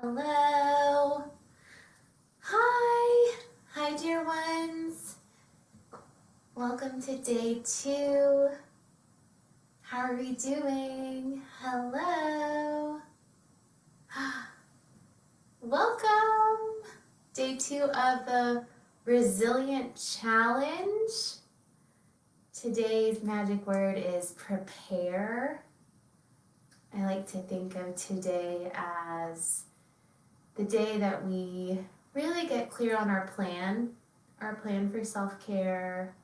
Hello. Hi. Hi, dear ones. Welcome to day 2. How are we doing? Hello. Welcome. Day 2 of the Resilient Challenge. Today's magic word is prepare. I like to think of today as the day that we really get clear on our plan for self-care,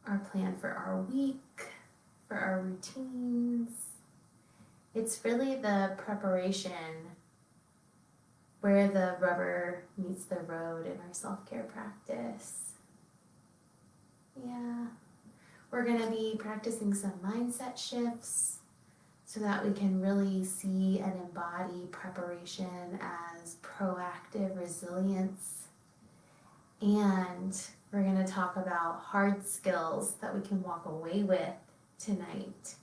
our plan for our week, for our routines. It's really the preparation where the rubber meets the road in our self-care practice. Yeah. We're going to be practicing some mindset shifts so that we can really see and embody preparation as proactive resilience. And we're going to talk about hard skills that we can walk away with tonight.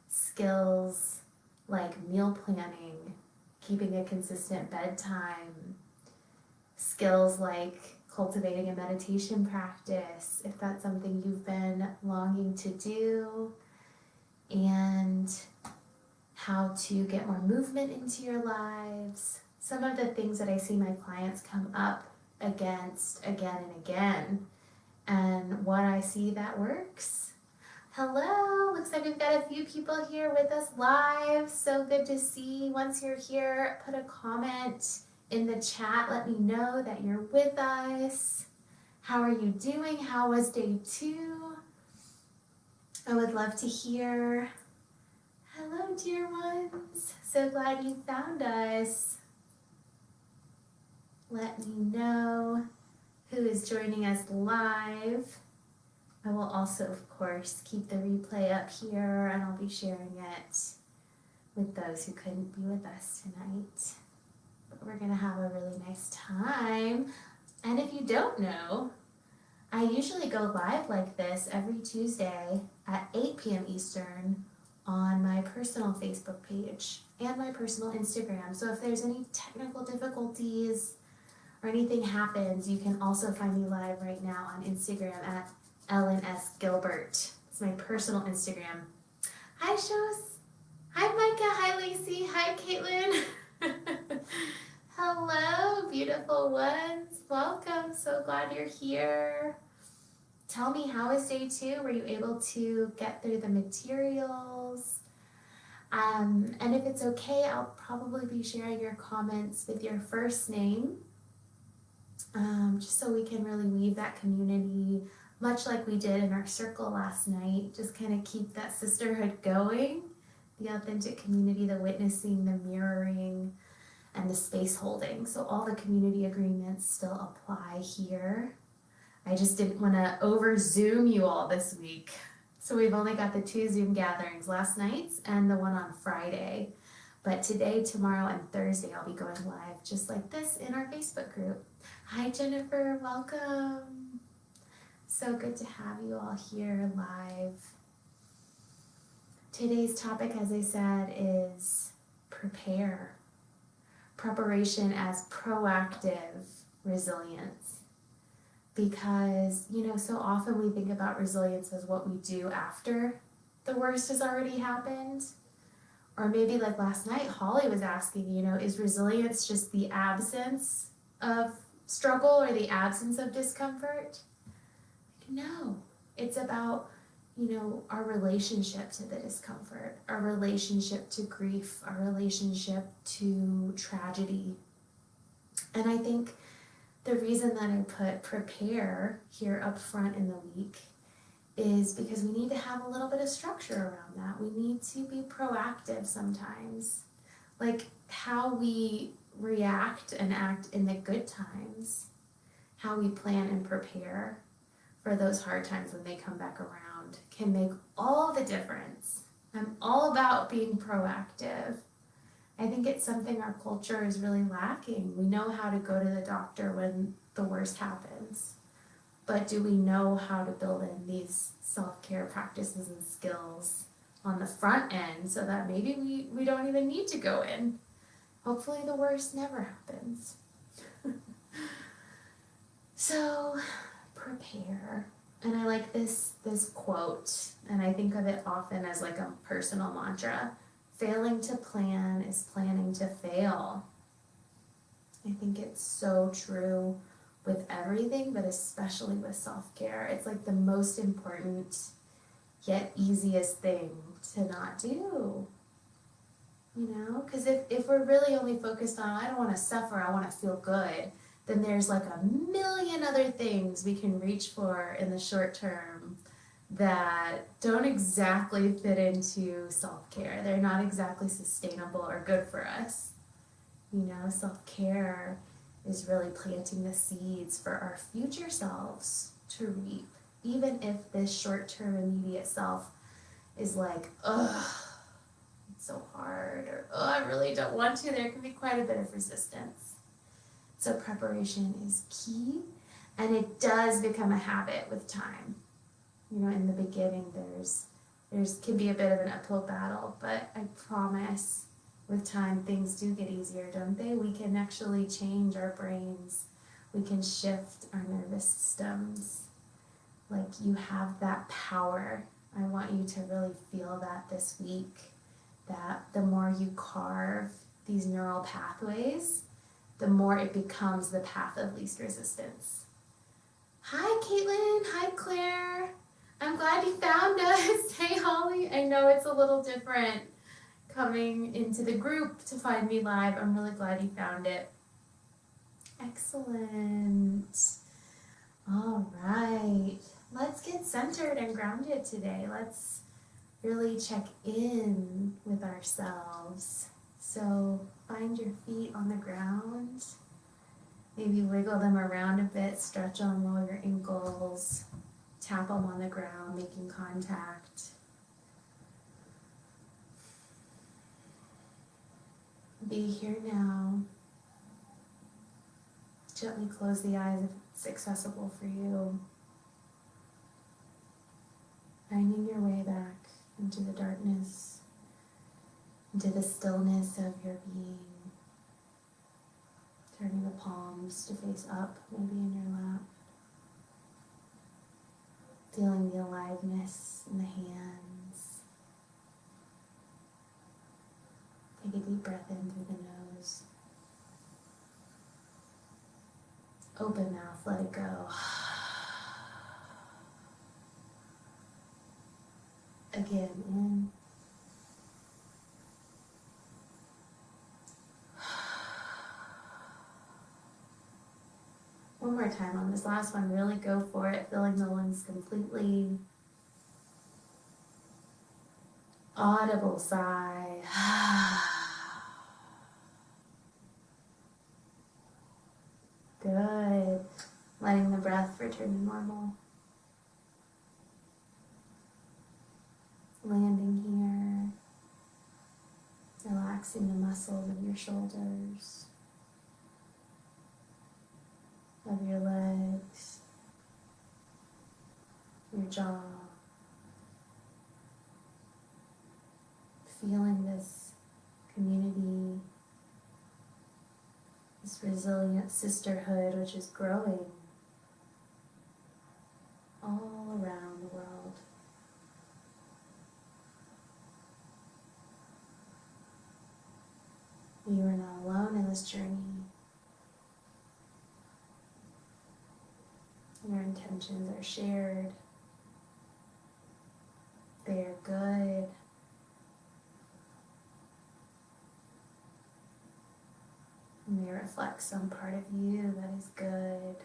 Skills like meal planning, keeping a consistent bedtime, skills like cultivating a meditation practice, if that's something you've been longing to do, and how to get more movement into your lives. Some of the things that I see my clients come up against again and again, and what I see that works. Hello, looks like we've got a few people here with us live. So good to see. Once you're here, put a comment in the chat. Let me know that you're with us. How are you doing? How was day 2? I would love to hear. Hello, dear ones. So glad you found us. Let me know who is joining us live. I will also, of course, keep the replay up here, and I'll be sharing it with those who couldn't be with us tonight. But we're going to have a really nice time. And if you don't know, I usually go live like this every Tuesday at 8 p.m. Eastern on my personal Facebook page and my personal Instagram. So if there's any technical difficulties or anything happens, you can also find me live right now on Instagram at Ellen S. Gilbert. It's my personal Instagram. Hi, Shows. Hi, Micah. Hi, Lacey. Hi, Caitlin. Hello, beautiful ones. Welcome. So glad you're here. Tell me, how was day 2? Were you able to get through the materials? And if it's okay, I'll probably be sharing your comments with your first name, just so we can really weave that community, much like we did in our circle last night. Just kind of keep that sisterhood going, the authentic community, the witnessing, the mirroring, and the space holding. So all the community agreements still apply here. I just didn't want to over Zoom you all this week. So we've only got the 2 Zoom gatherings, last night's and the one on Friday. But today, tomorrow, and Thursday, I'll be going live just like this in our Facebook group. Hi, Jennifer. Welcome. So good to have you all here live. Today's topic, as I said, is prepare. Preparation as proactive resilience. Because, so often we think about resilience as what we do after the worst has already happened. Or maybe like last night, Holly was asking, is resilience just the absence of struggle or the absence of discomfort? No, it's about, our relationship to the discomfort, our relationship to grief, our relationship to tragedy. And I think the reason that I put prepare here up front in the week is because we need to have a little bit of structure around that. We need to be proactive sometimes. Like how we react and act in the good times, how we plan and prepare for those hard times when they come back around can make all the difference. I'm all about being proactive. I think it's something our culture is really lacking. We know how to go to the doctor when the worst happens, but do we know how to build in these self-care practices and skills on the front end so that maybe we don't even need to go in? hopefully the worst never happens. So prepare. And I like this quote, and I think of it often as like a personal mantra. Failing to plan is planning to fail. I think it's so true with everything, but especially with self-care. It's like the most important yet easiest thing to not do. You know, because if we're really only focused on, I don't want to suffer, I want to feel good, then there's like a million other things we can reach for in the short term that don't exactly fit into self-care. They're not exactly sustainable or good for us. You know, self-care is really planting the seeds for our future selves to reap, even if this short-term immediate self is like, ugh, it's so hard, or oh, I really don't want to. There can be quite a bit of resistance. So preparation is key, and it does become a habit with time. You know, in the beginning, there's can be a bit of an uphill battle, but I promise with time things do get easier, don't they? We can actually change our brains. We can shift our nervous systems. Like, you have that power. I want you to really feel that this week, that the more you carve these neural pathways, the more it becomes the path of least resistance. Hi, Caitlin. Hi, Claire. I'm glad you found us. Hey, Holly. I know it's a little different coming into the group to find me live. I'm really glad you found it. Excellent. All right. Let's get centered and grounded today. Let's really check in with ourselves. So find your feet on the ground. Maybe wiggle them around a bit, stretch them, roll your ankles, tap them on the ground, making contact. Be here now. Gently close the eyes if it's accessible for you. Finding your way back into the darkness, into the stillness of your being. Turning the palms to face up, maybe in your lap. Feeling the aliveness in the hands. Take a deep breath in through the nose. Open mouth, let it go. Again, in. One more time on this last one, really go for it, filling the lungs completely. Audible sigh. Good. Letting the breath return to normal. Landing here. Relaxing the muscles of your shoulders, of your legs, your jaw. Feeling this community, this resilient sisterhood which is growing all around the world. You are not alone in this journey. Your intentions are shared. They are good. And they reflect some part of you that is good,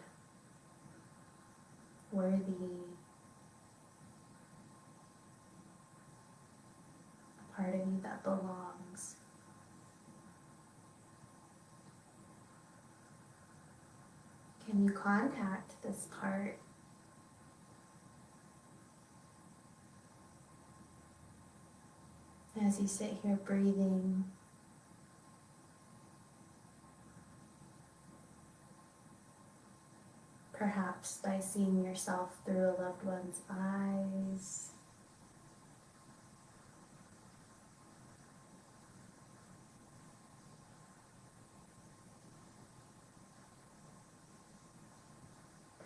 worthy, a part of you that belongs. Can you contact this part? As you sit here breathing, perhaps by seeing yourself through a loved one's eyes,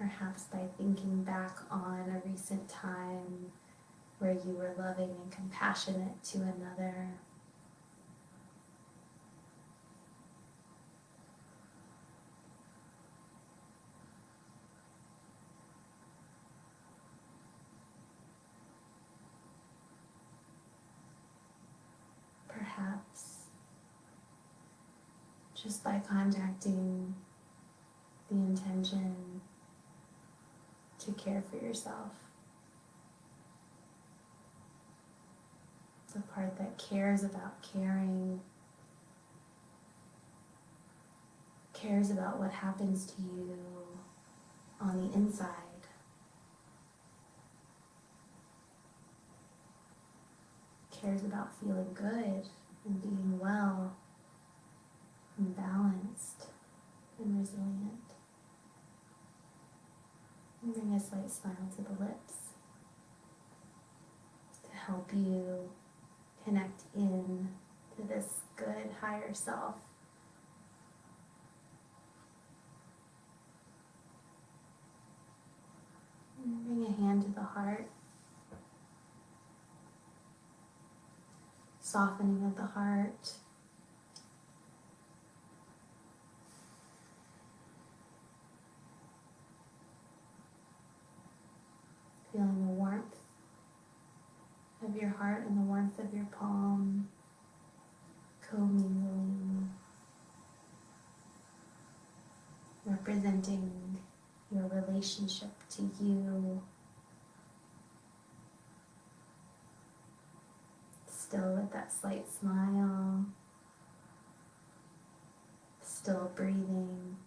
perhaps by thinking back on a recent time where you were loving and compassionate to another. Perhaps just by contacting the intention to care for yourself. The part that cares about caring, cares about what happens to you on the inside. Cares about feeling good and being well and balanced and resilient. And bring a slight smile to the lips to help you connect in to this good higher self. And bring a hand to the heart, softening of the heart. Feeling the warmth of your heart and the warmth of your palm commingling, representing your relationship to you. Still with that slight smile, still breathing.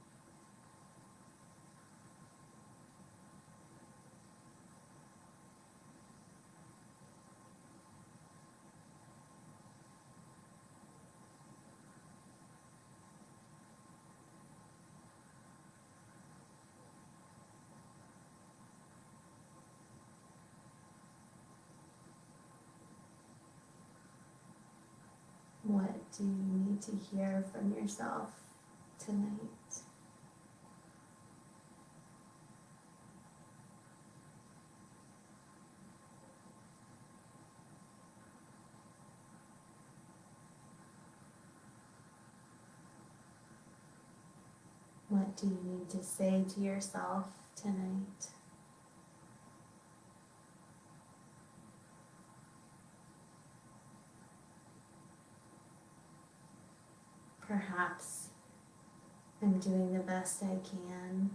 What do you need to hear from yourself tonight? What do you need to say to yourself tonight? Perhaps I'm doing the best I can.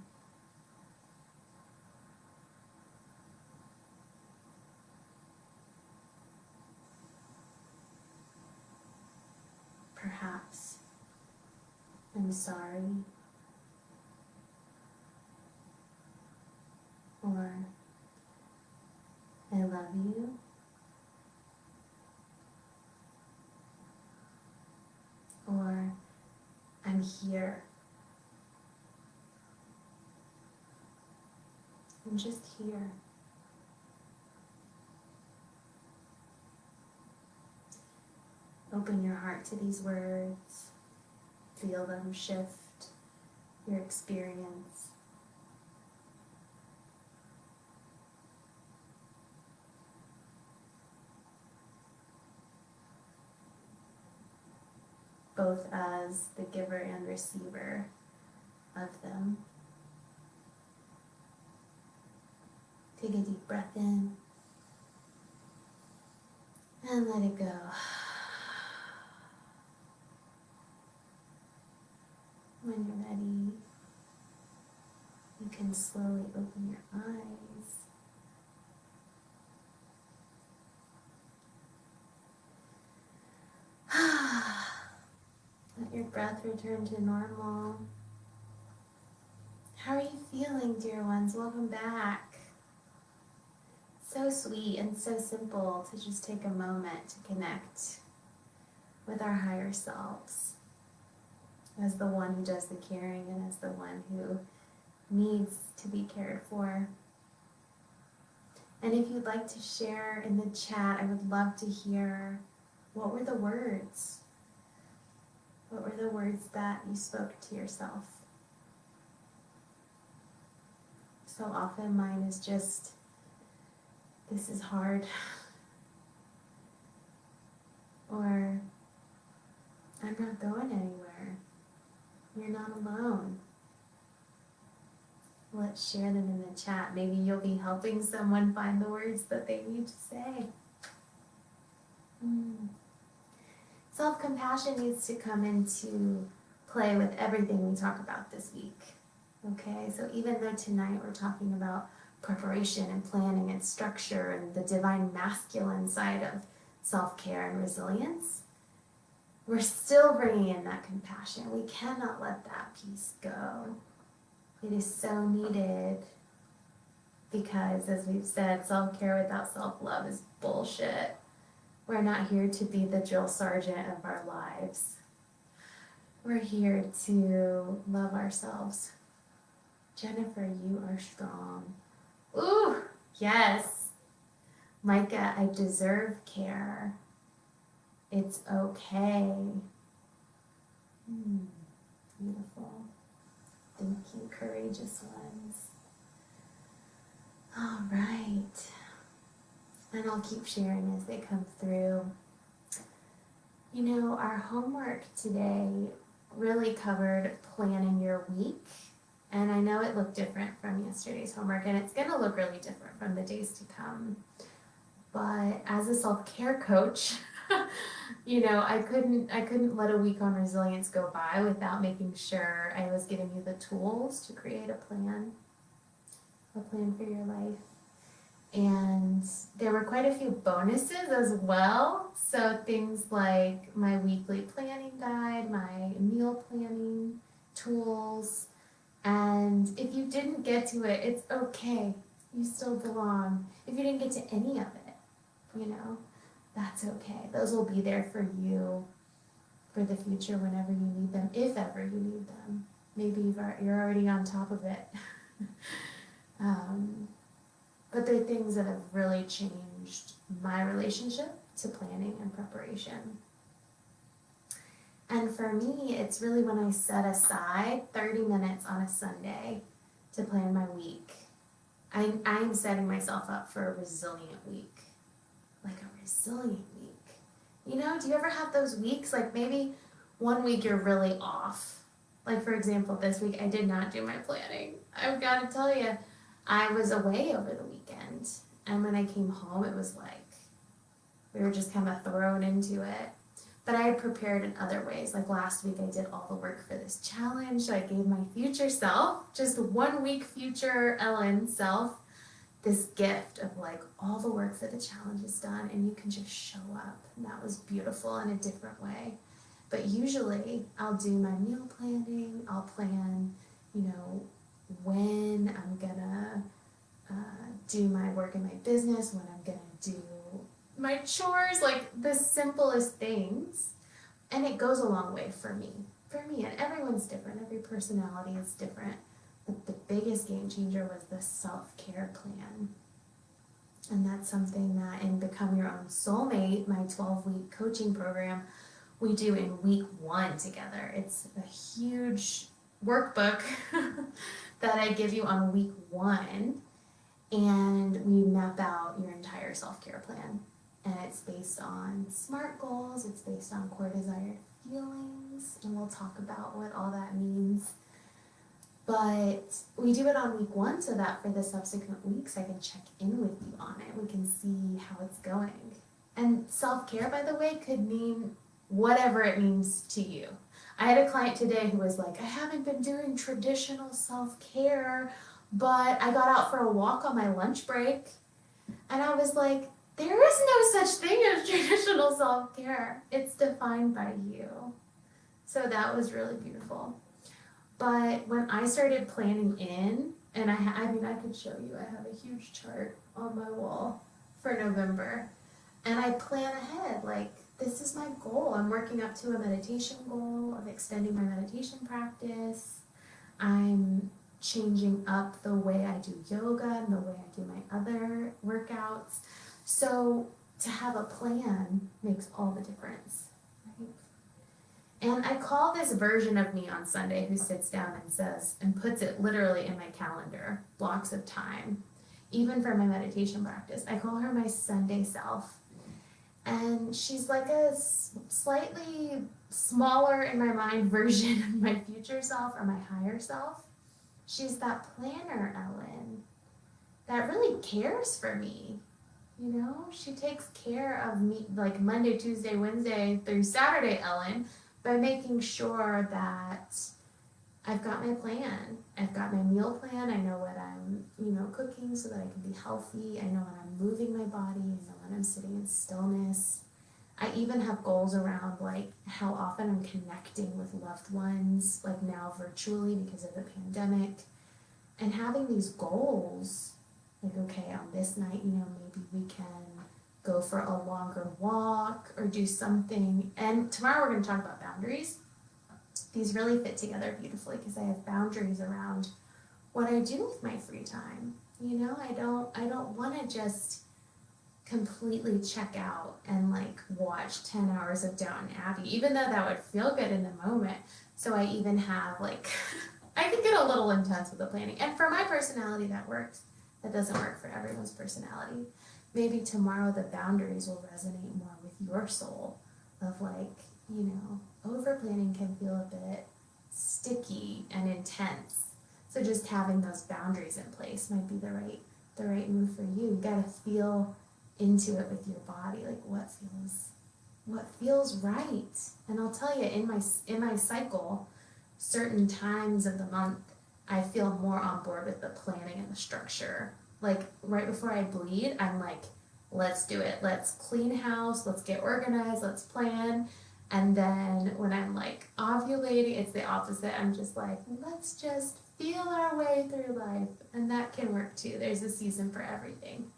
Perhaps I'm sorry. Or I love you. Or I'm here. I'm just here. Open your heart to these words. Feel them shift your experience. Both as the giver and receiver of them. Take a deep breath in and let it go. When you're ready, you can slowly open your eyes. Let your breath return to normal. How are you feeling, dear ones? Welcome back. So sweet and so simple to just take a moment to connect with our higher selves as the one who does the caring and as the one who needs to be cared for. And if you'd like to share in the chat, I would love to hear, what were the words? What were the words that you spoke to yourself? So often mine is just, this is hard. Or, I'm not going anywhere. You're not alone. Let's share them in the chat. Maybe you'll be helping someone find the words that they need to say. Self-compassion needs to come into play with everything we talk about this week. Okay, so even though tonight we're talking about preparation and planning and structure and the divine masculine side of self-care and resilience, we're still bringing in that compassion. We cannot let that piece go. It is so needed because, as we've said, self-care without self-love is bullshit. We're not here to be the drill sergeant of our lives. We're here to love ourselves. Jennifer, you are strong. Ooh, yes. Micah, I deserve care. It's okay. Beautiful. Thank you, courageous ones. All right. And I'll keep sharing as they come through. You know, our homework today really covered planning your week. And I know it looked different from yesterday's homework, and it's going to look really different from the days to come. But as a self-care coach, you know, I couldn't let a week on resilience go by without making sure I was giving you the tools to create a plan for your life. And there were quite a few bonuses as well. So things like my weekly planning guide, my meal planning tools. And if you didn't get to it, it's okay. You still belong. If you didn't get to any of it, you know, that's okay. Those will be there for you for the future whenever you need them, if ever you need them. Maybe you're already on top of it. But they're things that have really changed my relationship to planning and preparation. And for me, it's really when I set aside 30 minutes on a Sunday to plan my week. I'm setting myself up for a resilient week. Like a resilient week. You know, do you ever have those weeks, like maybe one week you're really off? Like, for example, this week I did not do my planning. I've got to tell you, I was away over the weekend. And when I came home, it was like we were just kind of thrown into it. But I had prepared in other ways. Like last week, I did all the work for this challenge. So I gave my future self, just 1 week future Ellen self, this gift of like all the work for the challenge is done and you can just show up. And that was beautiful in a different way. But usually I'll do my meal planning. I'll plan, you know, when I'm gonna do my work in my business, when I'm gonna do my chores, like the simplest things. And it goes a long way for me. And everyone's different. Every personality is different. But the biggest game changer was the self-care plan. And that's something that in Become Your Own Soulmate, my 12-week coaching program, we do in week 1 together. It's a huge workbook that I give you on week 1. And we map out your entire self-care plan. And it's based on SMART goals, it's based on core desired feelings, and we'll talk about what all that means. But we do it on week 1 so that for the subsequent weeks I can check in with you on it. We can see how it's going. And self-care, by the way, could mean whatever it means to you. I had a client today who was like, I haven't been doing traditional self-care, but I got out for a walk on my lunch break. And I was like, there is no such thing as traditional self-care. It's defined by you. So that was really beautiful. But when I started planning in, and I could show you, I have a huge chart on my wall for November. And I plan ahead, like, this is my goal. I'm working up to a meditation goal of extending my meditation practice. I'm changing up the way I do yoga and the way I do my other workouts. So to have a plan makes all the difference, right? And I call this version of me on Sunday who sits down and says, and puts it literally in my calendar, blocks of time, even for my meditation practice. I call her my Sunday self. And she's like a slightly smaller in my mind version of my future self or my higher self. She's that planner Ellen that really cares for me. You know, she takes care of me like Monday, Tuesday, Wednesday through Saturday, Ellen, by making sure that I've got my plan. I've got my meal plan. I know what I'm, cooking so that I can be healthy. I know when I'm moving my body. I know when I'm sitting in stillness. I even have goals around like how often I'm connecting with loved ones, like now virtually because of the pandemic. And having these goals, like, okay, on this night, maybe we can go for a longer walk or do something. And tomorrow we're going to talk about boundaries. These really fit together beautifully because I have boundaries around what I do with my free time. I don't want to just completely check out and like watch 10 hours of Downton Abbey, even though that would feel good in the moment. So I even have like, I can get a little intense with the planning. And for my personality, that works. That doesn't work for everyone's personality. Maybe tomorrow the boundaries will resonate more with your soul of like, over planning can feel a bit sticky and intense. So just having those boundaries in place might be the right move for you. You gotta feel into it with your body, like what feels right. And I'll tell you, in my cycle, certain times of the month, I feel more on board with the planning and the structure. Like right before I bleed, I'm like, let's do it. Let's clean house. Let's get organized. Let's plan. And then when I'm like ovulating, it's the opposite. I'm just like, let's just feel our way through life. And that can work too. There's a season for everything.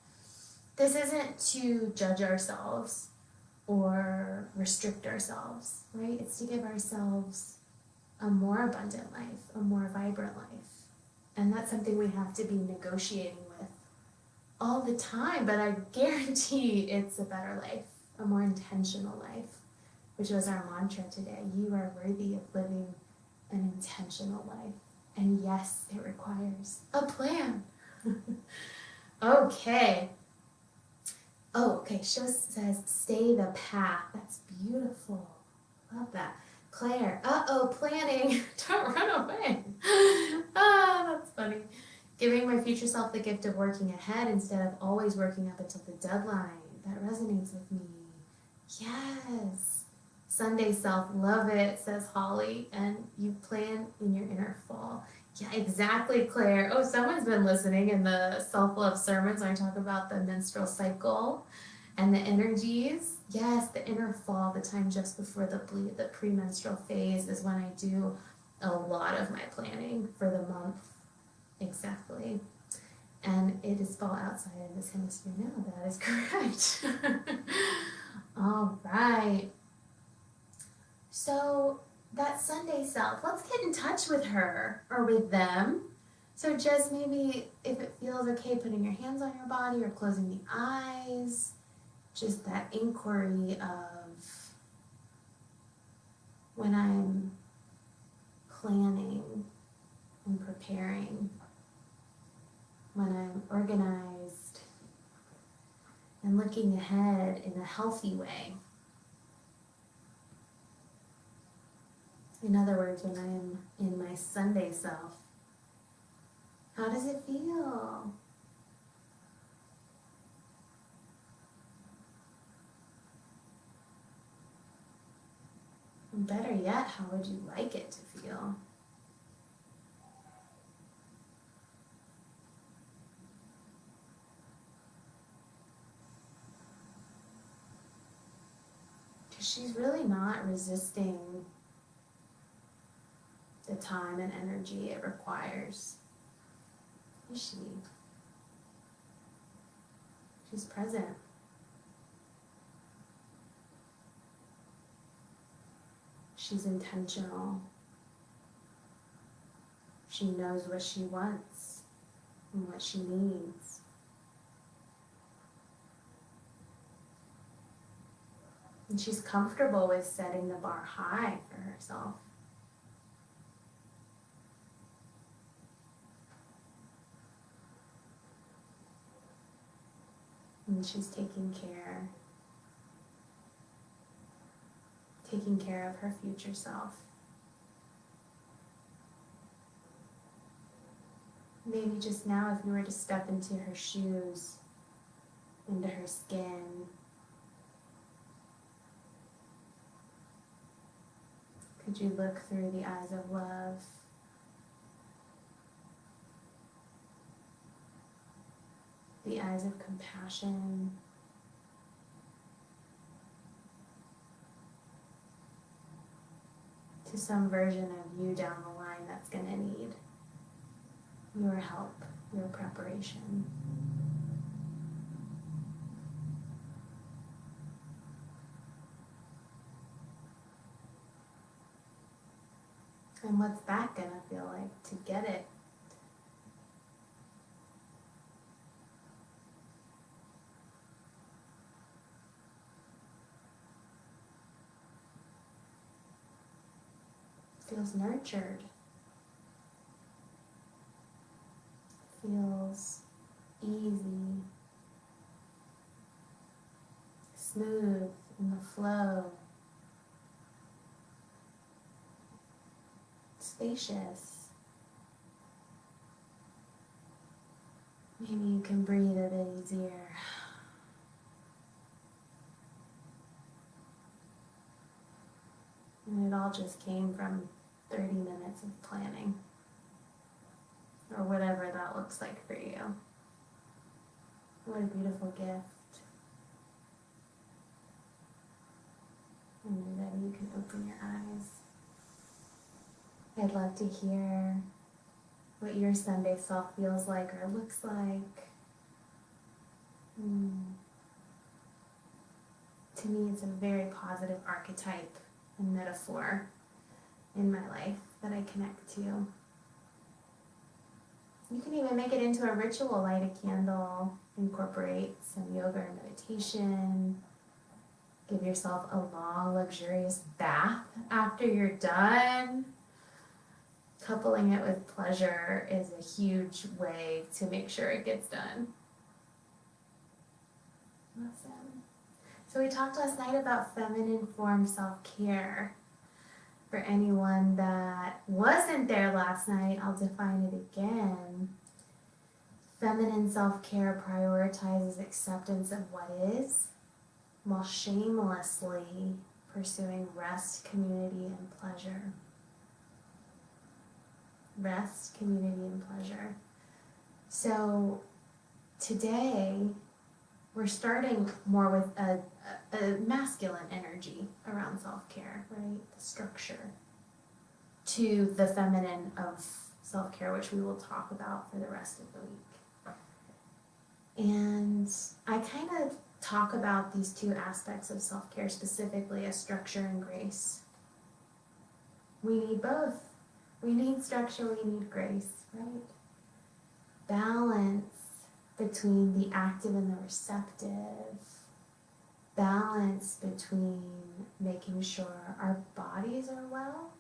This isn't to judge ourselves or restrict ourselves, right? It's to give ourselves a more abundant life, a more vibrant life. And that's something we have to be negotiating with all the time. But I guarantee it's a better life, a more intentional life, which was our mantra today. You are worthy of living an intentional life. And yes, it requires a plan. Okay. Oh, okay. Show says, stay the path. That's beautiful. Love that. Claire, planning. Don't run away. That's funny. Giving my future self the gift of working ahead instead of always working up until the deadline. That resonates with me. Yes. Sunday self, love it, says Holly. And you plan in your inner fall. Yeah, exactly, Claire. Oh, someone's been listening in the self-love sermons when I talk about the menstrual cycle and the energies. Yes, the inner fall, the time just before the bleed, the premenstrual phase is when I do a lot of my planning for the month. Exactly. And it is fall outside in this hemisphere now. That is correct. All right. So that Sunday self, let's get in touch with her or with them. So just maybe if it feels okay, putting your hands on your body or closing the eyes, just that inquiry of when I'm planning and preparing, when I'm organized and looking ahead in a healthy way. In other words, when I'm in my Sunday self, how does it feel? And better yet, how would you like it to feel? Because she's really not resisting the time and energy it requires, is she? She's present. She's intentional. She knows what she wants and what she needs. And she's comfortable with setting the bar high for herself. And she's taking care of her future self. Maybe just now, if you were to step into her shoes, into her skin, could you look through the eyes of love? The eyes of compassion? To some version of you down the line that's going to need your help, your preparation. And what's that going to feel like to get it? Feels nurtured. Feels easy, smooth in the flow, spacious. Maybe you can breathe a bit easier. And it all just came from 30 minutes of planning, or whatever that looks like for you. What a beautiful gift. When you're ready, you can open your eyes. I'd love to hear what your Sunday self feels like or looks like. To me, it's a very positive archetype and metaphor in my life that I connect to. You can even make it into a ritual, light a candle, incorporate some yoga or meditation, give yourself a long, luxurious bath after you're done. Coupling it with pleasure is a huge way to make sure it gets done. Awesome. So we talked last night about feminine form self-care. For anyone that wasn't there last night, I'll define it again. Feminine self-care prioritizes acceptance of what is, while shamelessly pursuing rest, community, and pleasure. Rest, community, and pleasure. So today, we're starting more with a masculine energy around self-care, right? The structure, to the feminine of self-care, which we will talk about for the rest of the week. And I kind of talk about these two aspects of self-care specifically as structure and grace. We need both. We need structure, we need grace, right? Balance between the active and the receptive. Balance between making sure our bodies are well,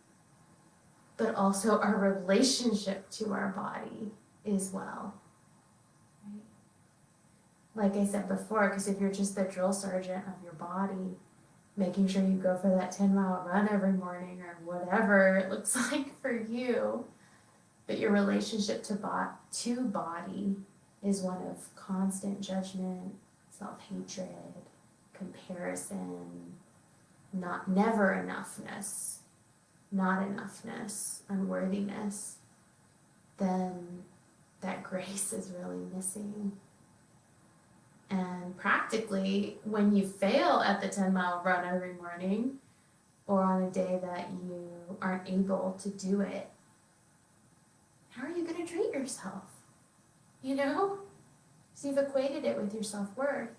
but also our relationship to our body is well. Right? Like I said before, because if you're just the drill sergeant of your body, making sure you go for that 10-mile run every morning or whatever it looks like for you, but your relationship to body is one of constant judgment, self-hatred, comparison, never enoughness, not enoughness, unworthiness, then that grace is really missing. And practically, when you fail at the 10-mile run every morning, or on a day that you aren't able to do it, how are you going to treat yourself? You know? So you've equated it with your self-worth.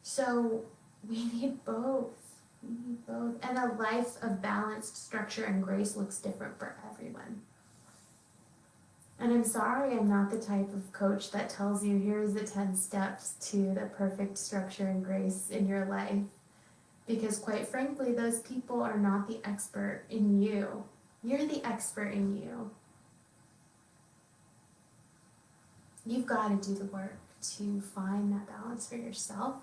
So we need both. We need both. And a life of balanced structure and grace looks different for everyone. And I'm sorry I'm not the type of coach that tells you here's the 10 steps to the perfect structure and grace in your life. Because quite frankly, those people are not the expert in you. You're the expert in you. You've got to do the work to find that balance for yourself.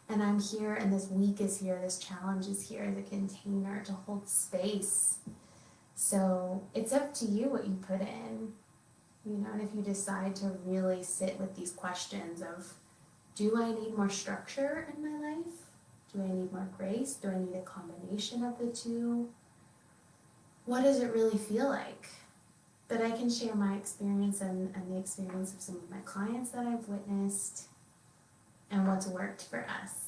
And I'm here, and this week is here, this challenge is here as a container to hold space. So it's up to you what you put in, and if you decide to really sit with these questions of, do I need more structure in my life? Do I need more grace? Do I need a combination of the two? What does it really feel like? That I can share my experience and the experience of some of my clients that I've witnessed and what's worked for us.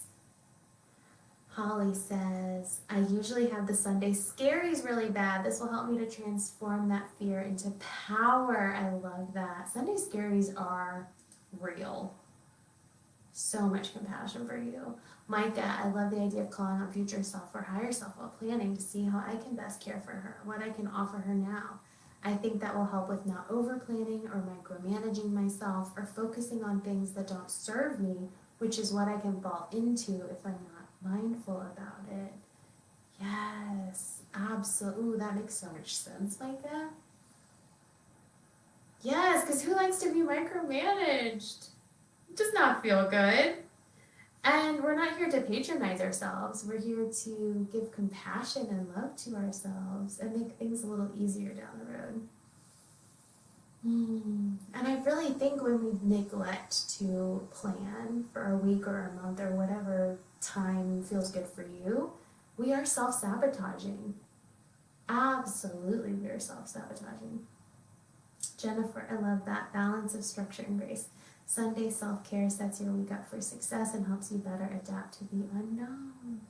Holly says, I usually have the Sunday scaries really bad. This will help me to transform that fear into power. I love that. Sunday scaries are real. So much compassion for you. Micah, I love the idea of calling on future self or higher self while planning to see how I can best care for her, what I can offer her now. I think that will help with not over planning or micromanaging myself or focusing on things that don't serve me, which is what I can fall into if I'm not mindful about it. Yes, absolutely. Ooh, that makes so much sense, Micah. Yes, because who likes to be micromanaged? It does not feel good. And we're not here to patronize ourselves. We're here to give compassion and love to ourselves and make things a little easier down the road. And I really think when we neglect to plan for a week or a month or whatever time feels good for you, we are self-sabotaging. Absolutely, we are self-sabotaging. Jennifer, I love that balance of structure and grace. Sunday self-care sets your week up for success and helps you better adapt to the unknown.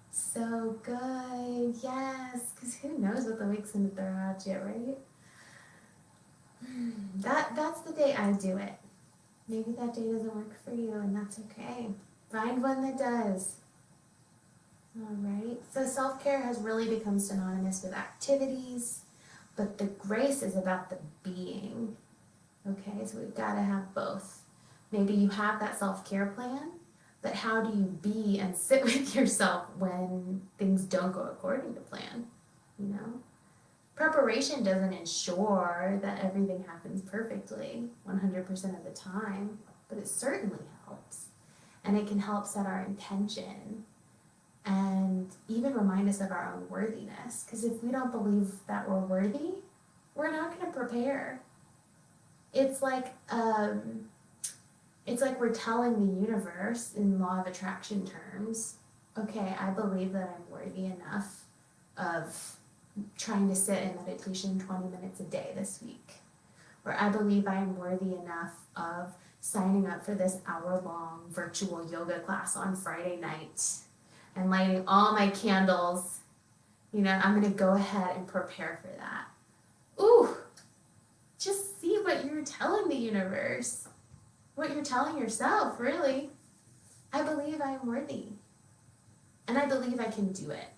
So good. Yes, because who knows what the week's going to throw at you, right? That's the day I do it. Maybe that day doesn't work for you, and that's okay. Find one that does. All right. So self-care has really become synonymous with activities, but the grace is about the being. Okay, so we've got to have both. Maybe you have that self-care plan, but how do you be and sit with yourself when things don't go according to plan? Preparation doesn't ensure that everything happens perfectly 100% of the time, but it certainly helps. And it can help set our intention and even remind us of our own worthiness. Because if we don't believe that we're worthy, we're not going to prepare. It's like we're telling the universe in law of attraction terms, okay, I believe that I'm worthy enough of trying to sit in meditation 20 minutes a day this week. Or I believe I am worthy enough of signing up for this hour-long virtual yoga class on Friday night and lighting all my candles. I'm going to go ahead and prepare for that. Ooh, just see what you're telling the universe, what you're telling yourself, really. I believe I am worthy, and I believe I can do it.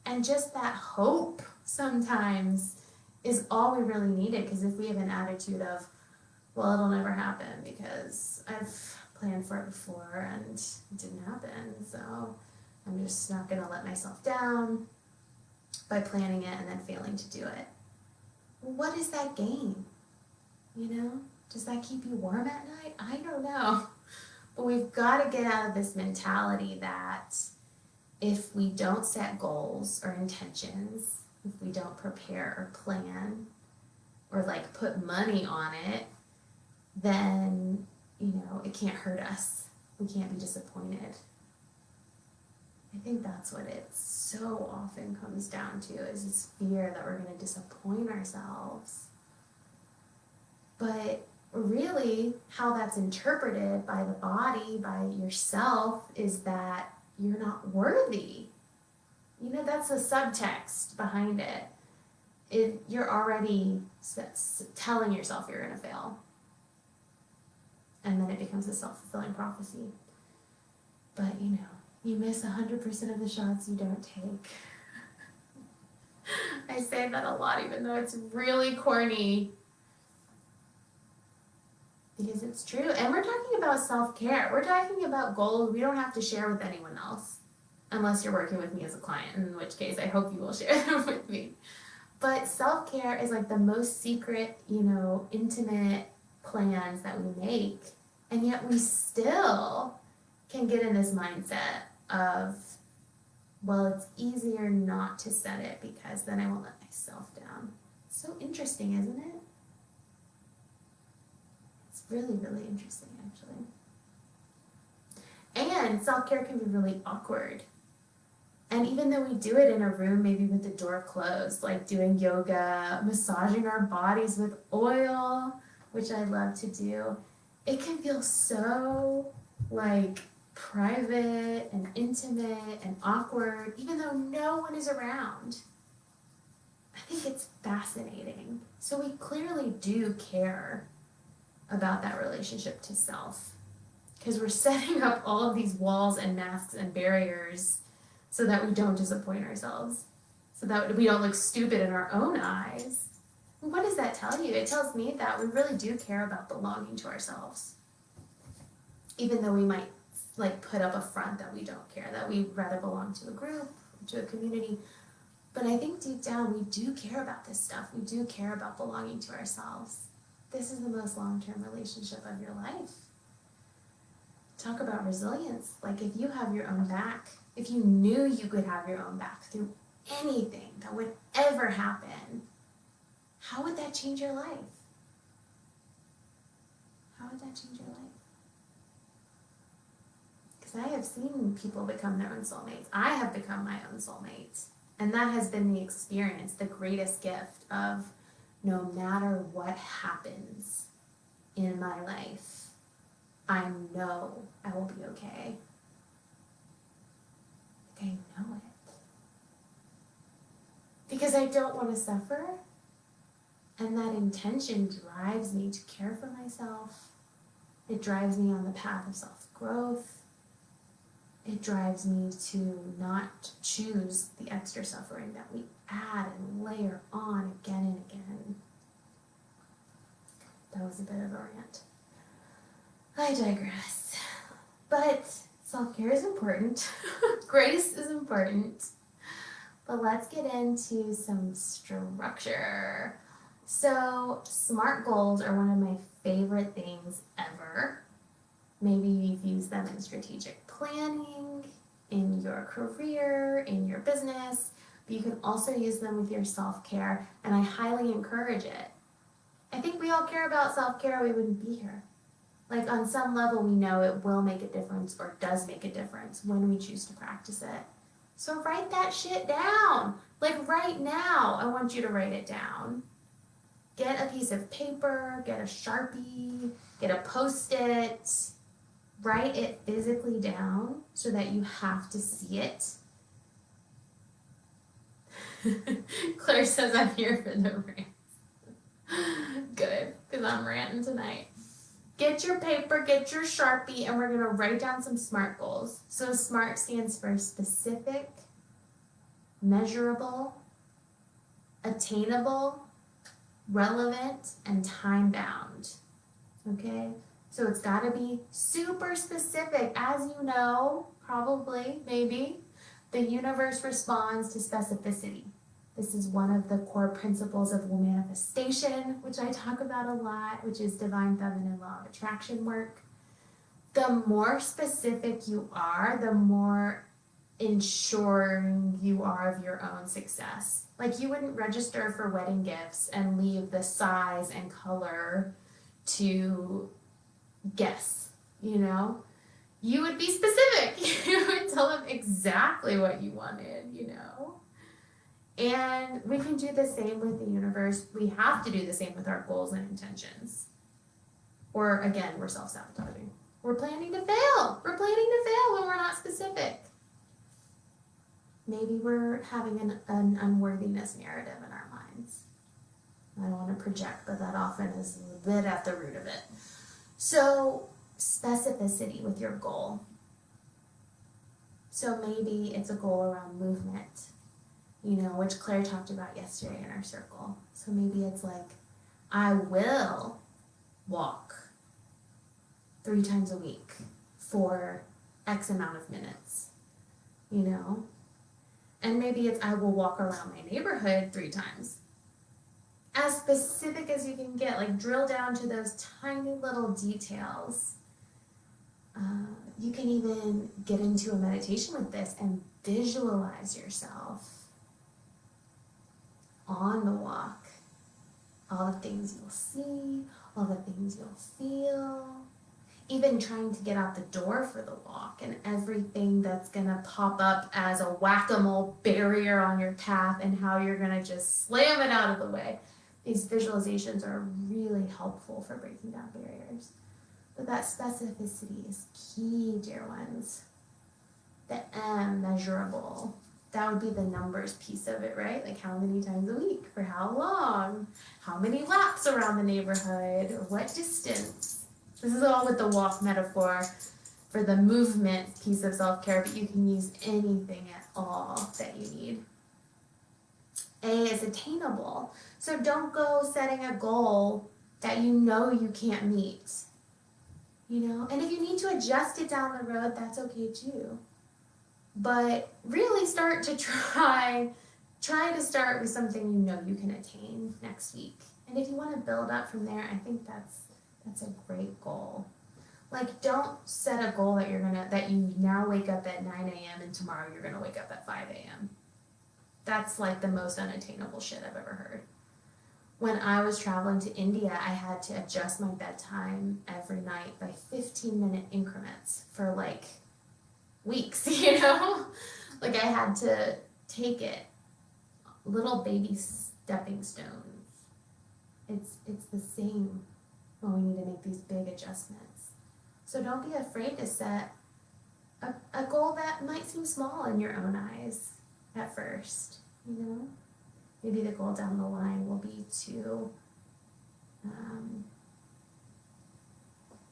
And just that hope sometimes is all we really needed, because if we have an attitude of, well, it'll never happen because I've planned for it before and it didn't happen, so I'm just not going to let myself down by planning it and then failing to do it. What is that gain? Does that keep you warm at night? I don't know. But we've got to get out of this mentality that if we don't set goals or intentions, if we don't prepare or plan or put money on it, then, it can't hurt us. We can't be disappointed. I think that's what it so often comes down to, is this fear that we're going to disappoint ourselves. But really, how that's interpreted by the body, by yourself, is that you're not worthy. That's a subtext behind it. You're already telling yourself you're going to fail. And then it becomes a self-fulfilling prophecy. But, you miss 100% of the shots you don't take. I say that a lot, even though it's really corny. Because it's true. And we're talking about self-care. We're talking about goals we don't have to share with anyone else. unless you're working with me as a client, in which case I hope you will share them with me. But self-care is like the most secret, intimate plans that we make, and yet we still can get in this mindset of, well, it's easier not to set it because then I won't let myself down. So interesting, isn't it? It's really, really interesting, actually. And self-care can be really awkward. And even though we do it in a room, maybe with the door closed, like doing yoga, massaging our bodies with oil, which I love to do, it can feel so like private and intimate and awkward, even though no one is around. I think it's fascinating. So we clearly do care about that relationship to self, because we're setting up all of these walls and masks and barriers so that we don't disappoint ourselves, so that we don't look stupid in our own eyes. What does that tell you? It tells me that we really do care about belonging to ourselves, even though we might put up a front that we don't care, that we'd rather belong to a group, to a community. But I think deep down we do care about this stuff. We do care about belonging to ourselves. This is the most long-term relationship of your life. Talk about resilience. Like, if you have your own back, if you knew you could have your own back through anything that would ever happen, how would that change your life? How would that change your life? Because I have seen people become their own soulmates. I have become my own soulmate. And that has been the experience, the greatest gift of, no matter what happens in my life, I know I will be okay. I know it. Because I don't want to suffer. And that intention drives me to care for myself. It drives me on the path of self-growth. It drives me to not choose the extra suffering that we add and layer on again and again. That was a bit of a rant. I digress. But self-care is important. Grace is important. But let's get into some structure. So, SMART goals are one of my favorite things ever. Maybe you've used them in strategic planning, in your career, in your business, but you can also use them with your self-care, and I highly encourage it. I think we all care about self-care, or we wouldn't be here. Like, on some level, we know it will make a difference, or does make a difference when we choose to practice it. So write that shit down. Like, right now, I want you to write it down. Get a piece of paper, get a Sharpie, get a Post-it. Write it physically down so that you have to see it. Claire says I'm here for the rant. Good, because I'm ranting tonight. Get your paper, get your Sharpie, and we're going to write down some SMART goals. So SMART stands for specific, measurable, attainable, relevant, and time-bound. Okay? So it's got to be super specific. As you know, probably, maybe, the universe responds to specificity. This is one of the core principles of manifestation, which I talk about a lot, which is divine feminine law of attraction work. The more specific you are, the more ensuring you are of your own success. Like, you wouldn't register for wedding gifts and leave the size and color to guess, you would be specific. You would tell them exactly what you wanted, and we can do the same with the universe. We have to do the same with our goals and intentions, or again, we're self-sabotaging. We're planning to fail when we're not specific. Maybe we're having an unworthiness narrative in our minds. I don't want to project, but that often is a bit at the root of it. So, specificity with your goal. So maybe it's a goal around movement, which Claire talked about yesterday in our circle. So maybe it's like, I will walk 3 times a week for X amount of minutes. you know? And maybe it's I will walk around my neighborhood 3 times. As specific as you can get, like drill down to those tiny little details. You can even get into a meditation with this and visualize yourself on the walk. All the things you'll see, all the things you'll feel, even trying to get out the door for the walk and everything that's gonna pop up as a whack-a-mole barrier on your path and how you're gonna just slam it out of the way. These visualizations are really helpful for breaking down barriers. But that specificity is key, dear ones. The M, measurable. That would be the numbers piece of it, right? Like how many times a week, for how long, how many laps around the neighborhood, or what distance. This is all with the walk metaphor for the movement piece of self-care, but you can use anything at all that you need. A is attainable. So don't go setting a goal that you know you can't meet. You know, and if you need to adjust it down the road, that's okay too. But really start to try to start with something you know you can attain next week. And if you want to build up from there, I think that's a great goal. Like, don't set a goal that you now wake up at 9 a.m. and tomorrow you're gonna wake up at 5 a.m. That's like the most unattainable shit I've ever heard. When I was traveling to India, I had to adjust my bedtime every night by 15-minute increments for like weeks, you know? Like I had to take it little baby stepping stones. It's the same when we need to make these big adjustments. So don't be afraid to set a goal that might seem small in your own eyes at first, you know? Maybe the goal down the line will be to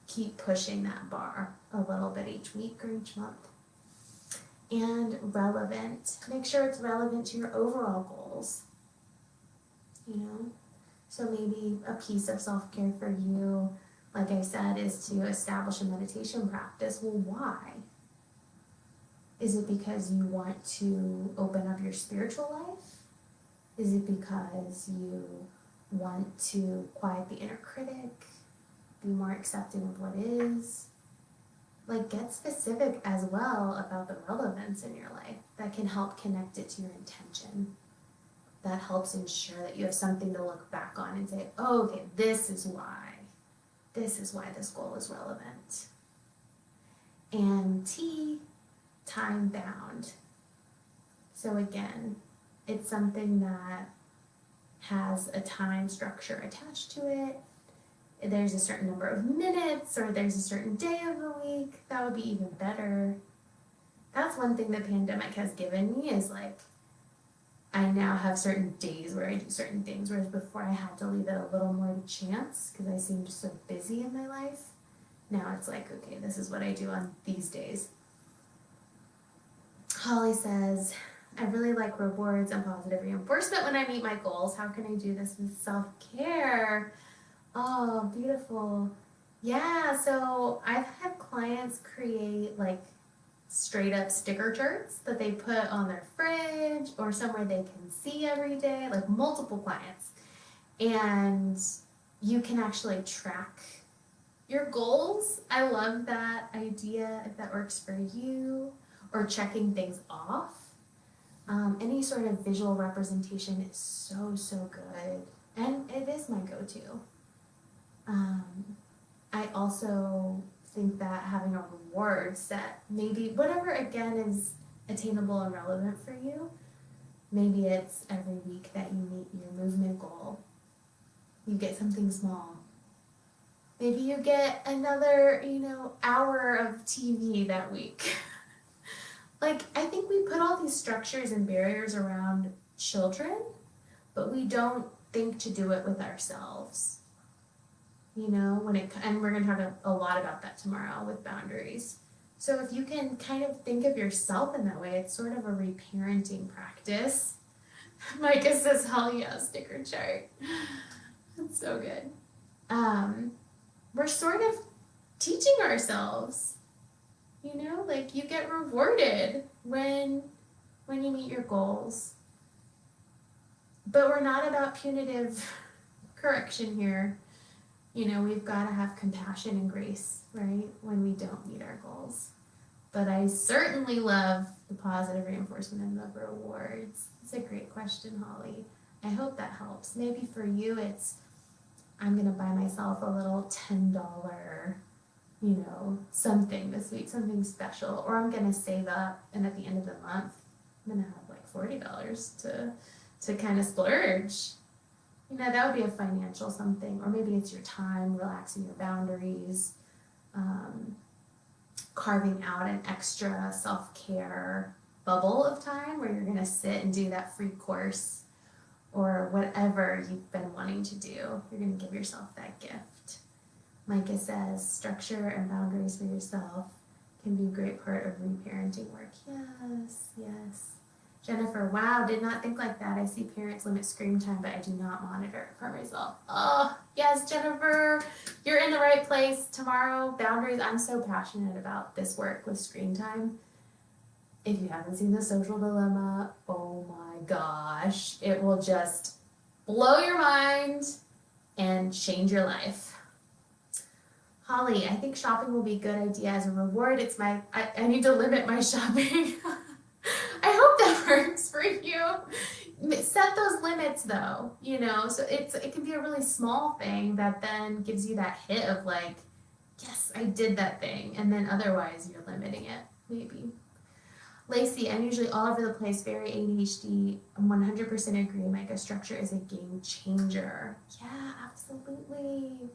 keep pushing that bar a little bit each week or each month. And relevant. Make sure it's relevant to your overall goals. You know? So maybe a piece of self-care for you, like I said, is to establish a meditation practice. Well, why? Is it because you want to open up your spiritual life? Is it because you want to quiet the inner critic, be more accepting of what is? Like, get specific as well about the relevance in your life that can help connect it to your intention. That helps ensure that you have something to look back on and say, oh, okay, this is why this goal is relevant. And T, time bound. So again, it's something that has a time structure attached to it. There's a certain number of minutes, or there's a certain day of the week. That would be even better. That's one thing the pandemic has given me, is like, I now have certain days where I do certain things, whereas before I had to leave it a little more to chance because I seemed so busy in my life. Now it's like, okay, this is what I do on these days. Holly says, I really like rewards and positive reinforcement when I meet my goals. How can I do this with self-care? Oh, beautiful. Yeah, so I've had clients create like straight up sticker charts that they put on their fridge or somewhere they can see every day, like multiple clients. And you can actually track your goals. I love that idea if that works for you, or checking things off. Any sort of visual representation is so good, and it is my go-to. I also think that having a reward set, maybe whatever again is attainable and relevant for you, maybe it's every week that you meet your movement goal, you get something small. Maybe you get another, hour of TV that week. Like, I think we put all these structures and barriers around children, but we don't think to do it with ourselves. And we're going to talk a lot about that tomorrow with boundaries. So if you can kind of think of yourself in that way, it's sort of a reparenting practice. Micah says, hell yeah, sticker chart. That's so good. We're sort of teaching ourselves You know, like you get rewarded when you meet your goals. But we're not about punitive correction here. You know, we've got to have compassion and grace, right? When we don't meet our goals. But I certainly love the positive reinforcement and the rewards. It's a great question, Holly. I hope that helps. Maybe for you, it's I'm going to buy myself a little $10, something this week, something special. Or I'm going to save up, and at the end of the month, I'm going to have like $40 to kind of splurge. That would be a financial something. Or maybe it's your time, relaxing your boundaries, carving out an extra self-care bubble of time where you're going to sit and do that free course or whatever you've been wanting to do. You're going to give yourself that gift. Micah says, structure and boundaries for yourself can be a great part of reparenting work. Yes, yes. Jennifer, wow, did not think like that. I see parents limit screen time, but I do not monitor it for myself. Oh, yes, Jennifer, you're in the right place. Tomorrow, boundaries. I'm so passionate about this work with screen time. If you haven't seen The Social Dilemma, oh my gosh, it will just blow your mind and change your life. Holly, I think shopping will be a good idea as a reward. I need to limit my shopping. I hope that works for you. Set those limits though, so it can be a really small thing that then gives you that hit of like, yes, I did that thing. And then otherwise you're limiting it, maybe. Lacey, I'm usually all over the place, very ADHD. 100% agree. Micah, structure is a game changer. Yeah, absolutely.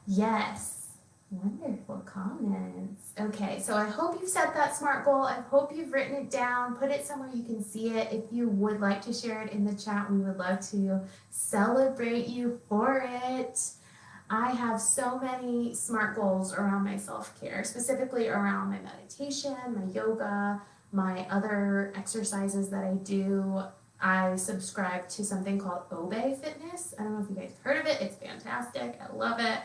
Yes. Wonderful comments. Okay, so I hope you've set that SMART goal. I hope you've written it down, put it somewhere you can see it. If you would like to share it in the chat, we would love to celebrate you for it. I have so many SMART goals around my self-care, specifically around my meditation, my yoga, my other exercises that I do. I subscribe to something called Obey Fitness. I don't know if you guys have heard of it. It's fantastic. I love it.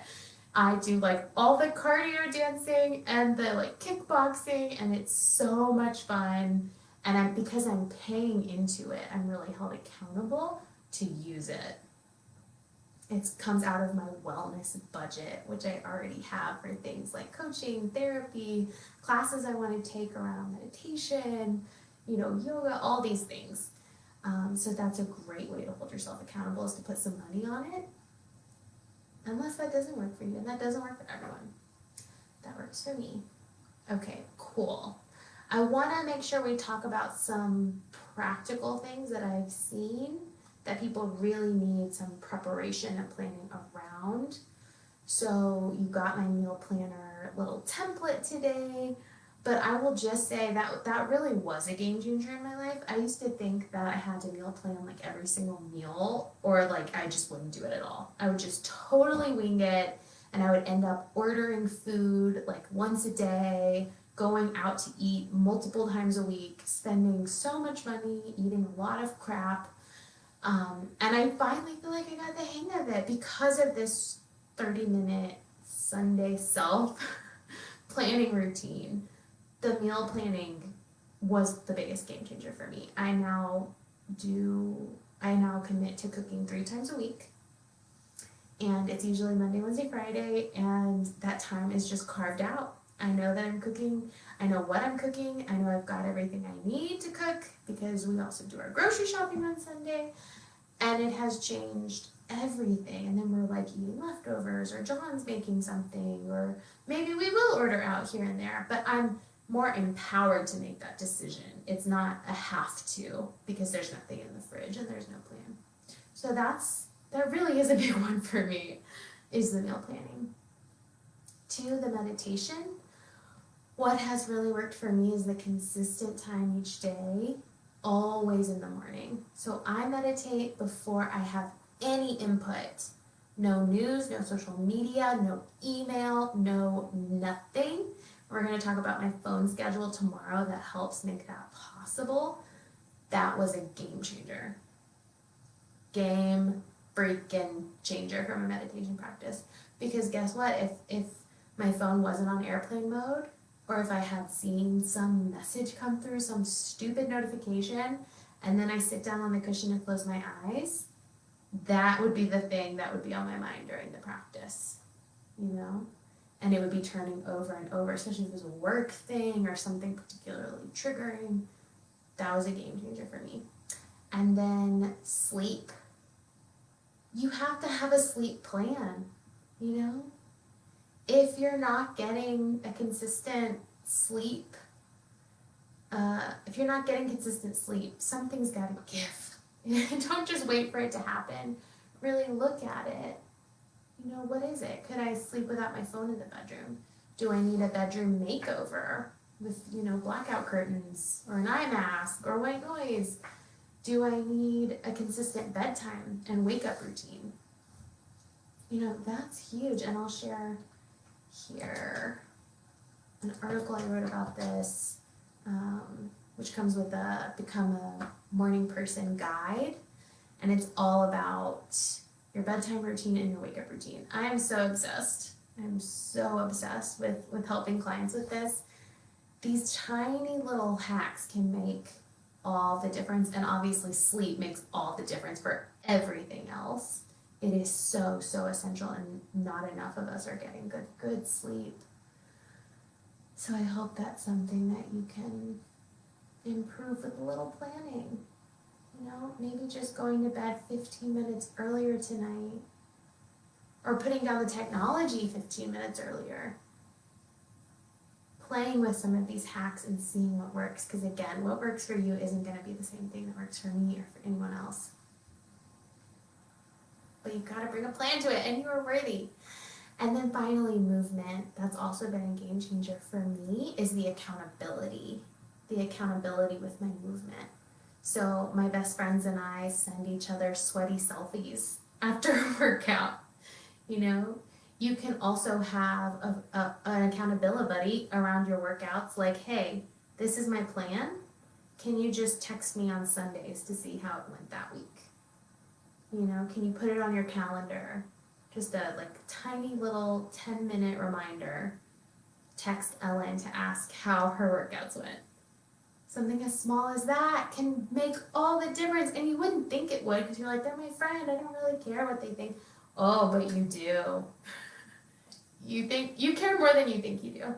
I do like all the cardio dancing and the like kickboxing, and it's so much fun. And because I'm paying into it, I'm really held accountable to use it. It comes out of my wellness budget, which I already have for things like coaching, therapy, classes I want to take around meditation, yoga, all these things. So that's a great way to hold yourself accountable, is to put some money on it. Unless that doesn't work for you, and that doesn't work for everyone. That works for me. Okay, cool. I want to make sure we talk about some practical things that I've seen that people really need some preparation and planning around. So you got my meal planner little template today, but I will just say that really was a game changer in my life. I used to think that I had to meal plan like every single meal, or like I just wouldn't do it at all. I would just totally wing it, and I would end up ordering food like once a day, going out to eat multiple times a week, spending so much money, eating a lot of crap. And I finally feel like I got the hang of it because of this 30-minute Sunday self planning routine. The meal planning was the biggest game changer for me. I now commit to cooking 3 times a week. And it's usually Monday, Wednesday, Friday, and that time is just carved out. I know that I'm cooking. I know what I'm cooking. I know I've got everything I need to cook because we also do our grocery shopping on Sunday. And it has changed everything. And then we're like eating leftovers, or John's making something, or maybe we will order out here and there. But I'm more empowered to make that decision. It's not a have to, because there's nothing in the fridge and there's no plan. So that really is a big one for me, is the meal planning. 2, the meditation. What has really worked for me is the consistent time each day, always in the morning. So I meditate before I have any input. No news, no social media, no email, no nothing. We're going to talk about my phone schedule tomorrow that helps make that possible. That was a game changer. Game freaking changer from a meditation practice. Because guess what? If my phone wasn't on airplane mode, or if I had seen some message come through, some stupid notification, and then I sit down on the cushion and close my eyes, that would be the thing that would be on my mind during the practice, you know? And it would be turning over and over, especially if it was a work thing or something particularly triggering. That was a game changer for me. And then sleep. You have to have a sleep plan, you know? If you're not getting a consistent sleep, something's got to give. Don't just wait for it to happen. Really look at it. You know, what is it? Could I sleep without my phone in the bedroom? Do I need a bedroom makeover with, you know, blackout curtains or an eye mask or white noise? Do I need a consistent bedtime and wake up routine? You know, that's huge. And I'll share here an article I wrote about this, which comes with a Become a Morning Person guide. And it's all about your bedtime routine and your wake up routine. I am so obsessed. I'm so obsessed with helping clients with this. These tiny little hacks can make all the difference, and obviously sleep makes all the difference for everything else. It is so, so essential, and not enough of us are getting good sleep. So I hope that's something that you can improve with a little planning. You know, maybe just going to bed 15 minutes earlier tonight, or putting down the technology 15 minutes earlier. Playing with some of these hacks and seeing what works, because again, what works for you isn't going to be the same thing that works for me or for anyone else. But you've got to bring a plan to it, and you are worthy. And then finally, movement. That's also been a game changer for me, is the accountability. The accountability with my movement. So my best friends and I send each other sweaty selfies after a workout. You know, you can also have an accountability buddy around your workouts, like, hey, this is my plan. Can you just text me on Sundays to see how it went that week? You know, can you put it on your calendar? Just a tiny little 10-minute reminder. Text Ellen to ask how her workouts went. Something as small as that can make all the difference, and you wouldn't think it would, because you're like, they're my friend, I don't really care what they think. Oh, but you do. You care more than you think you do.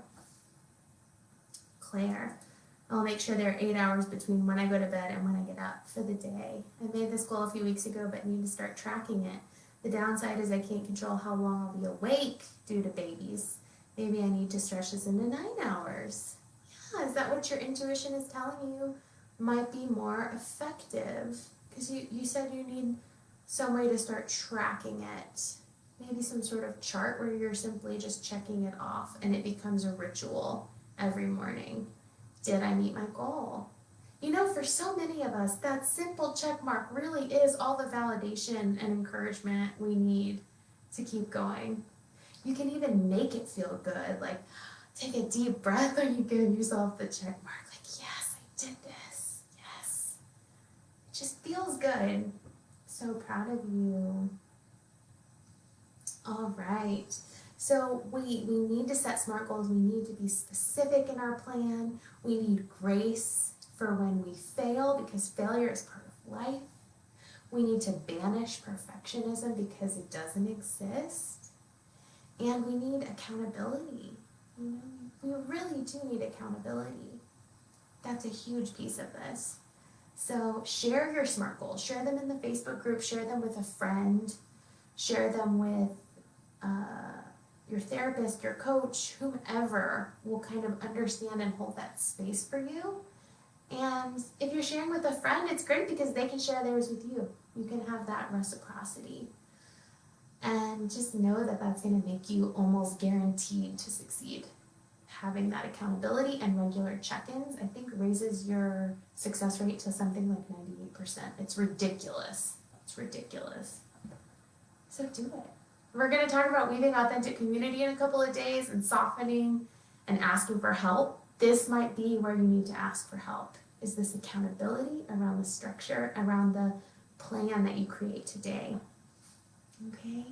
Claire, I'll make sure there are 8 hours between when I go to bed and when I get up for the day. I made this goal a few weeks ago, but need to start tracking it. The downside is I can't control how long I'll be awake due to babies. Maybe I need to stretch this into 9 hours. Yeah, is that what your intuition is telling you might be more effective? Because you said you need some way to start tracking it. Maybe some sort of chart where you're simply just checking it off and it becomes a ritual every morning. Did I meet my goal? You know, for so many of us, that simple check mark really is all the validation and encouragement we need to keep going. You can even make it feel good, like take a deep breath when you give yourself the check mark, like, yes, I did this, yes. It just feels good. So proud of you. All right. So we need to set SMART goals. We need to be specific in our plan. We need grace for when we fail, because failure is part of life. We need to banish perfectionism because it doesn't exist. And we need accountability. You know, we really do need accountability. That's a huge piece of this. So share your SMART goals. Share them in the Facebook group. Share them with a friend. Share them with your therapist, your coach, whomever will kind of understand and hold that space for you. And if you're sharing with a friend, it's great because they can share theirs with you. You can have that reciprocity. And just know that that's going to make you almost guaranteed to succeed. Having that accountability and regular check-ins, I think, raises your success rate to something like 98%. It's ridiculous. It's ridiculous. So do it. We're going to talk about weaving authentic community in a couple of days and softening and asking for help. This might be where you need to ask for help. Is this accountability around the structure, around the plan that you create today? Okay?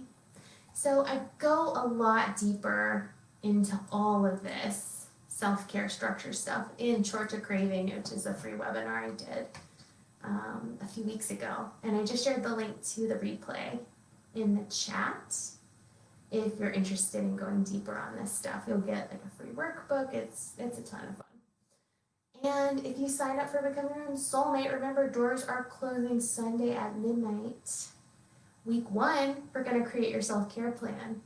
So I go a lot deeper into all of this self-care structure stuff in Short to Craving, which is a free webinar I did a few weeks ago. And I just shared the link to the replay in the chat. If you're interested in going deeper on this stuff, you'll get like a free workbook. It's a ton of fun. And if you sign up for Becoming Your Own Soulmate, remember doors are closing Sunday at midnight. Week 1, we're going to create your self-care plan.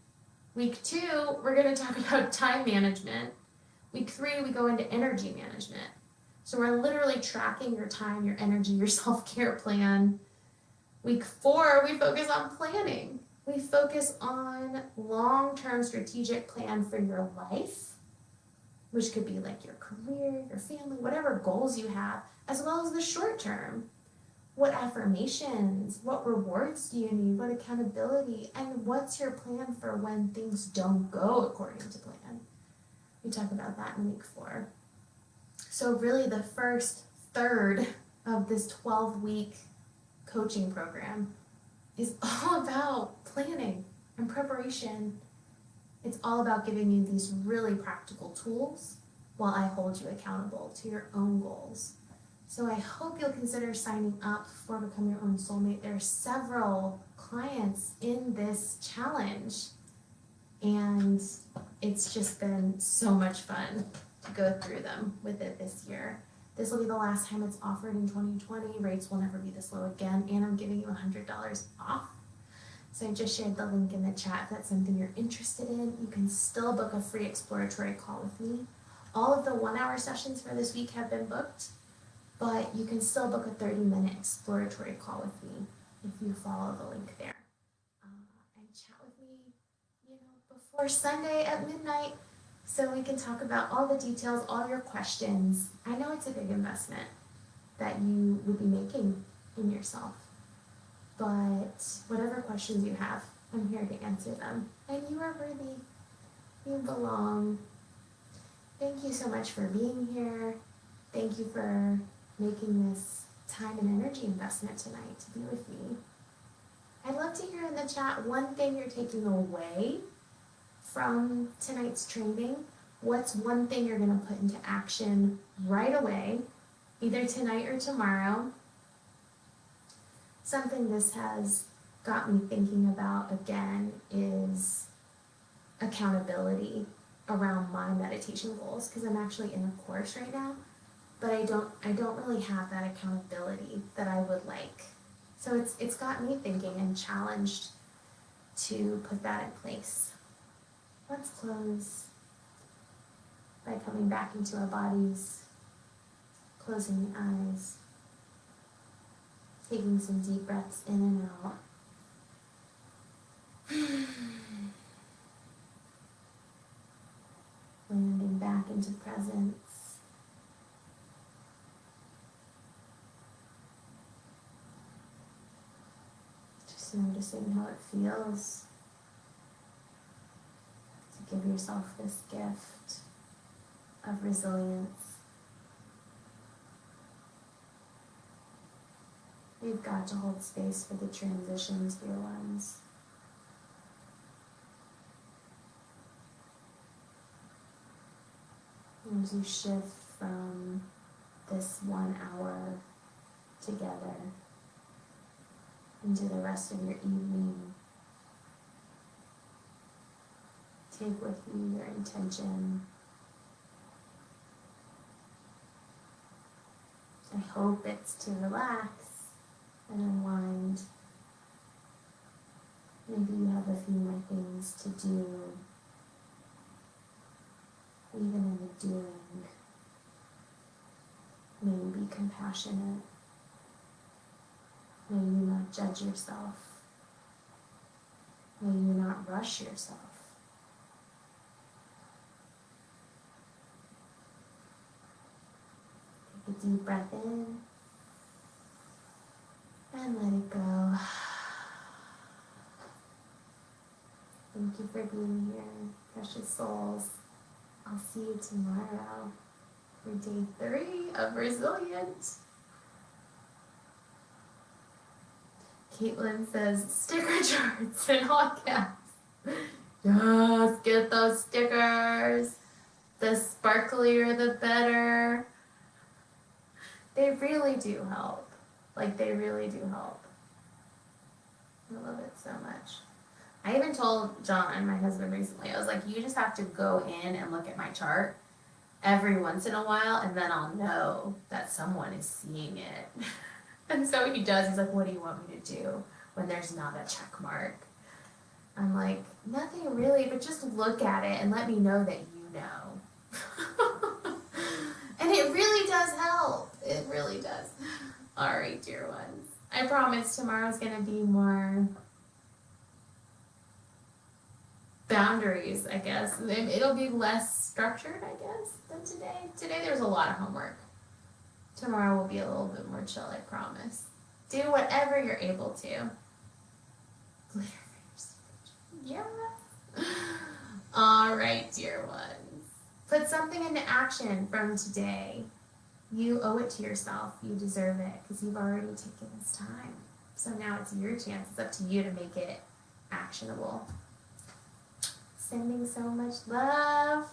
Week 2, we're going to talk about time management. Week 3, we go into energy management. So we're literally tracking your time, your energy, your self-care plan. Week 4, we focus on planning. We focus on long-term strategic plan for your life, which could be like your career, your family, whatever goals you have, as well as the short term. What affirmations, what rewards do you need, what accountability, and what's your plan for when things don't go according to plan? We talk about that in week 4. So really the first third of this 12-week coaching program is all about planning and preparation. It's all about giving you these really practical tools while I hold you accountable to your own goals. So I hope you'll consider signing up for Become Your Own Soulmate. There are several clients in this challenge, and it's just been so much fun to go through them with it this year. This will be the last time it's offered in 2020. Rates will never be this low again, and I'm giving you $100 off. So I just shared the link in the chat. If that's something you're interested in, you can still book a free exploratory call with me. All of the 1-hour sessions for this week have been booked, but you can still book a 30-minute exploratory call with me if you follow the link there. And chat with me, before Sunday at midnight, so we can talk about all the details, all your questions. I know it's a big investment that you would be making in yourself, but whatever questions you have, I'm here to answer them. And you are worthy. You belong. Thank you so much for being here. Thank you for making this time and energy investment tonight to be with me. I'd love to hear in the chat one thing you're taking away from tonight's training. What's one thing you're going to put into action right away, either tonight or tomorrow? Something this has got me thinking about again is accountability around my meditation goals, because I'm actually in a course right now, but I don't really have that accountability that I would like. So it's got me thinking and challenged to put that in place. Let's close by coming back into our bodies, closing the eyes, taking some deep breaths in and out. Landing back into presence. Just noticing how it feels to give yourself this gift of resilience. You've got to hold space for the transitions, dear ones. As you shift from this 1 hour together into the rest of your evening, take with you your intention. I hope it's to relax and unwind. Maybe you have a few more things to do. Even in the doing, may you be compassionate. May you not judge yourself. May you not rush yourself. Take a deep breath in and let it go. Thank you for being here, precious souls. I'll see you tomorrow for day 3 of Resilient. Caitlin says, sticker charts in all caps. Yes, get those stickers. The sparklier, the better. They really do help. Like, they really do help. I love it so much. I even told John, my husband, recently, I was like, you just have to go in and look at my chart every once in a while, and then I'll know that someone is seeing it. And so he does. He's like, what do you want me to do when there's not a check mark? I'm like, nothing really, but just look at it and let me know that you know. And it really does help. It really does. All right, dear ones. I promise tomorrow's going to be more boundaries, I guess. It'll be less structured, I guess, than today. Today there's a lot of homework. Tomorrow will be a little bit more chill, I promise. Do whatever you're able to. Glitter for your yeah. All right, dear ones. Put something into action from today. You owe it to yourself. You deserve it because you've already taken this time. So now it's your chance. It's up to you to make it actionable. Sending so much love.